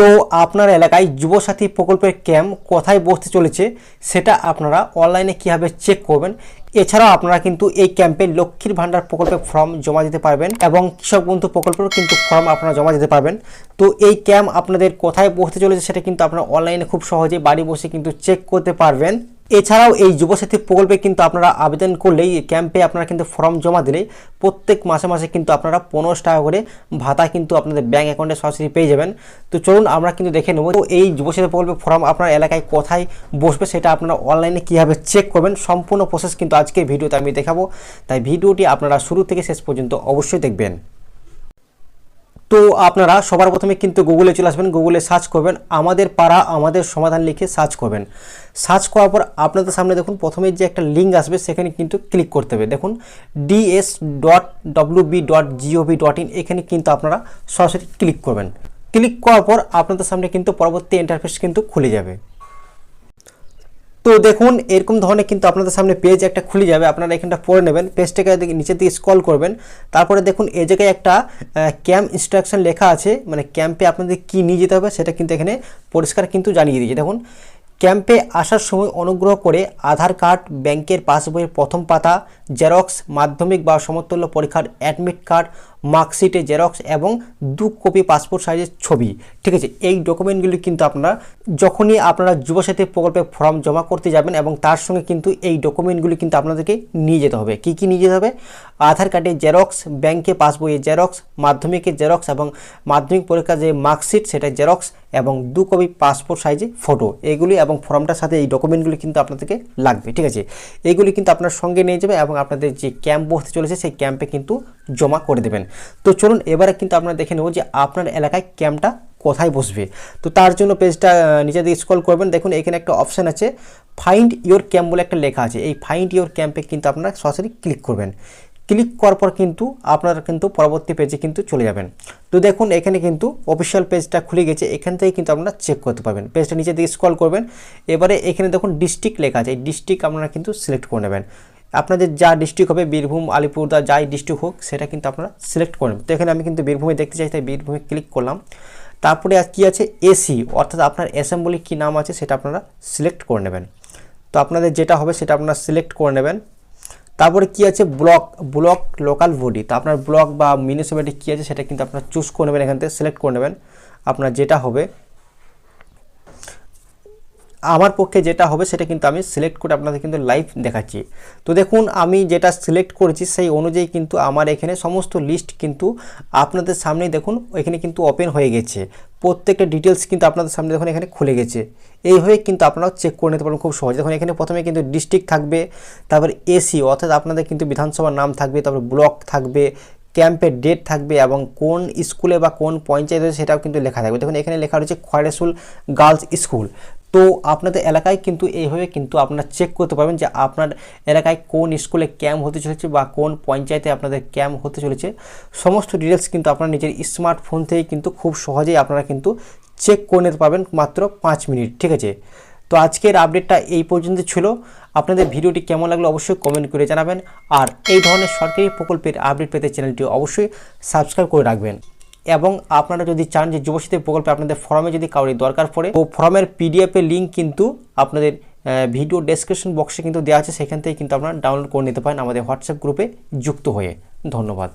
তো আপনার এলাকায় যুবসাথী প্রকল্পের ক্যাম্প কোথায় বসতে চলেছে সেটা আপনারা অনলাইনে কীভাবে চেক করবেন। এছাড়াও আপনারা কিন্তু এই ক্যাম্পে লক্ষ্মীর ভাণ্ডার প্রকল্পের ফর্ম জমা দিতে পারবেন এবং কৃষক বন্ধু প্রকল্পেরও কিন্তু ফর্ম আপনারা জমা দিতে পারবেন। তো এই ক্যাম্প আপনাদের কোথায় বসতে চলেছে সেটা কিন্তু আপনারা অনলাইনে খুব সহজেই বাড়ি বসে কিন্তু চেক করতে পারবেন। এছাড়াও এই যুবসাথী প্রকল্পে কিন্তু আপনারা আবেদন করলেই ক্যাম্পে আপনারা কিন্তু ফর্ম জমা দিলেই প্রত্যেক মাসে মাসে কিন্তু আপনারা 15 টাকা করে ভাতা কিন্তু আপনাদের ব্যাঙ্ক অ্যাকাউন্টে সরাসরি পেয়ে যাবেন। তো চলুন আমরা কিন্তু দেখে নেব এই যুবসাথী প্রকল্পের ফর্ম আপনার এলাকায় কোথায় বসবে সেটা আপনারা অনলাইনে কীভাবে চেক করবেন। সম্পূর্ণ প্রসেস কিন্তু আজকের ভিডিওতে আমি দেখাবো, তাই ভিডিওটি আপনারা শুরু থেকে শেষ পর্যন্ত অবশ্যই দেখবেন। তো আপনারা সবার প্রথমে কিন্তু গুগলে চলে আসবেন, গুগলে সার্চ করবেন আমাদের পাড়া আমাদের সমাধান লিখে সার্চ করবেন। সার্চ করার পর আপনাদের সামনে দেখুন প্রথমে যে একটা লিঙ্ক আসবে সেখানে কিন্তু ক্লিক করতে হবে। দেখুন ds.wb.gov.in এখানে কিন্তু আপনারা সরাসরি ক্লিক করবেন। ক্লিক করার পর আপনাদের সামনে কিন্তু পরবর্তী ইন্টারফেস কিন্তু খুলে যাবে। তো দেখুন এরকম ধরনের কিন্তু আপনাদের সামনে পেজ একটা খুলে যাবে, আপনারা এখানটা পড়ে নেবেন। পেজটাকে নিচের দিকে স্ক্রল করবেন, তারপরে দেখুন এই জায়গায় একটা ক্যাম্প ইনস্ট্রাকশন লেখা আছে, মানে ক্যাম্পে আপনাদের কি নিয়ে যেতে হবে সেটা কিন্তু এখানে পরিষ্কার কিন্তু জানিয়ে দিয়েছে। দেখুন ক্যাম্পে আসার সময় অনুগ্রহ করে আধার কার্ড, ব্যাংকের পাসবইয়ের প্রথম পাতা জেরক্স, মাধ্যমিক বা সমতুল্য পরীক্ষার অ্যাডমিট কার্ড, মার্কশিটের জেরক্স এবং 2 কপি পাসপোর্ট সাইজের ছবি, ঠিক আছে। এই ডকুমেন্টগুলি কিন্তু আপনারা যখনই আপনারা যুবসাথী প্রকল্পে ফর্ম জমা করতে যাবেন এবং তার সঙ্গে কিন্তু এই ডকুমেন্টগুলি কিন্তু আপনাদেরকে নিয়ে যেতে হবে। কি কি নিয়ে যেতে হবে? আধার কার্ডের জেরক্স, ব্যাংকে পাসবইয়ের জেরক্স, মাধ্যমিকের জেরক্স এবং মাধ্যমিক পরীক্ষার যে মার্কশিট সেটা জেরক্স এবং 2 কপি পাসপোর্ট সাইজে ফটো, এগুলি এবং ফর্মটার সাথে এই ডকুমেন্টগুলি কিন্তু আপনাদেরকে লাগবে, ঠিক আছে। এইগুলি কিন্তু আপনার সঙ্গে নিয়ে যাবে এবং আপনাদের যে ক্যাম্প বসতে চলেছে সেই ক্যাম্পে কিন্তু জমা করে দেবেন। তো চলুন এবারে কিন্তু আপনারা দেখে নেব যে আপনার এলাকায় ক্যাম্পটা কোথায় বসবে। তো তার জন্য পেজটা নিচে দিকে স্ক্রল করবেন, দেখুন এখানে একটা অপশান আছে ফাইন্ড ইওর ক্যাম্প বলে একটা লেখা আছে। এই ফাইন্ড ইওর ক্যাম্পে কিন্তু আপনারা সরাসরি ক্লিক করবেন। ক্লিক করার পর কিন্তু আপনারা কিন্তু পরবর্তী পেজে কিন্তু চলে যাবেন। তো দেখুন এখানে কিন্তু অফিসিয়াল পেজটা খুলে গেছে, এখান থেকে কিন্তু আপনারা চেক করতে পারবেন। পেজটা নিচে দিকে স্ক্রল করবেন, এবারে এখানে দেখুন ডিস্ট্রিক্ট লেখা আছে, এই ডিস্ট্রিক্ট আপনারা কিন্তু সিলেক্ট করে নেবেন। আপনাদের যা ডিস্ট্রিক্ট হবে, বীরভূম, আলিপুরদুয়ার যাই ডিস্ট্রিক্ট হোক সেটা কিন্তু আপনারা সিলেক্ট করবেন। তো এখানে আমি কিন্তু বীরভূমে দেখতে চাই, তাই বীরভূমে ক্লিক করলাম। তারপরে আর কি আছে এসি, অর্থাৎ আপনার অ্যাসেম্বলি কী নাম আছে সেটা আপনারা সিলেক্ট করে নেবেন। তো আপনাদের যেটা হবে সেটা আপনারা সিলেক্ট করে নেবেন। তারপরে কি আছে ব্লক লোকাল বডি, তো আপনার ব্লক বা মিউনিসিপ্যালিটি কী আছে সেটা কিন্তু আপনারা চুজ করে নেবেন, এখান থেকে সিলেক্ট করে নেবেন আপনার যেটা হবে। আমার পক্ষে যেটা হবে সেটা কিন্তু আমি সিলেক্ট করে আপনাদের কিন্তু লাইভ দেখাচ্ছি। তো দেখুন আমি যেটা সিলেক্ট করেছি সেই অনুযায়ী কিন্তু আমার এখানে সমস্ত লিস্ট কিন্তু আপনাদের সামনেই দেখুন এখানে কিন্তু ওপেন হয়ে গেছে। প্রত্যেকটা ডিটেলস কিন্তু আপনাদের সামনে দেখুন এখানে খুলে গেছে। এইভাবে কিন্তু আপনারা চেক করে নিতে পারবেন খুব সহজে। দেখুন এখানে প্রথমে কিন্তু ডিস্ট্রিক্ট থাকবে, তারপর এসি অর্থাৎ আপনাদের কিন্তু বিধানসভার নাম থাকবে, তারপর ব্লক থাকবে, ক্যাম্পের ডেট থাকবে এবং কোন স্কুলে বা কোন পঞ্চায়েতে সেটাও কিন্তু লেখা থাকবে। দেখুন এখানে লেখা রয়েছে খয়রাসুল গার্লস স্কুল। তো আপনাদের এলাকায় কিন্তু এইভাবে কিন্তু আপনারা চেক করতে পারবেন যে আপনার এলাকায় কোন স্কুলে ক্যাম্প হতে চলেছে বা কোন পঞ্চায়েতে আপনাদের ক্যাম্প হতে চলেছে। সমস্ত ডিটেলস কিন্তু আপনার নিজের স্মার্টফোন থেকে কিন্তু খুব সহজেই আপনারা কিন্তু চেক করে নিতে পারবেন মাত্র 5 মিনিট, ঠিক আছে। তো আজকের আপডেটটা এই পর্যন্ত ছিল। আপনাদের ভিডিওটি কেমন লাগলো অবশ্যই কমেন্ট করে জানাবেন, আর এই ধরনের সরকারি প্রকল্পের আপডেট পেতে চ্যানেলটি অবশ্যই সাবস্ক্রাইব করে রাখবেন। এবং আপনারা যদি চান যে যুবসাথী প্রকল্পে আপনাদের ফর্মে যদি কাউরি দরকার পড়ে, তো ফর্মের পিডিএফের লিঙ্ক কিন্তু আপনাদের ভিডিও ডেসক্রিপশন বক্সে কিন্তু দেওয়া আছে, সেখান থেকে কিন্তু আপনারা ডাউনলোড করে নিতে পারেন আমাদের হোয়াটসঅ্যাপ গ্রুপে যুক্ত হয়ে। ধন্যবাদ।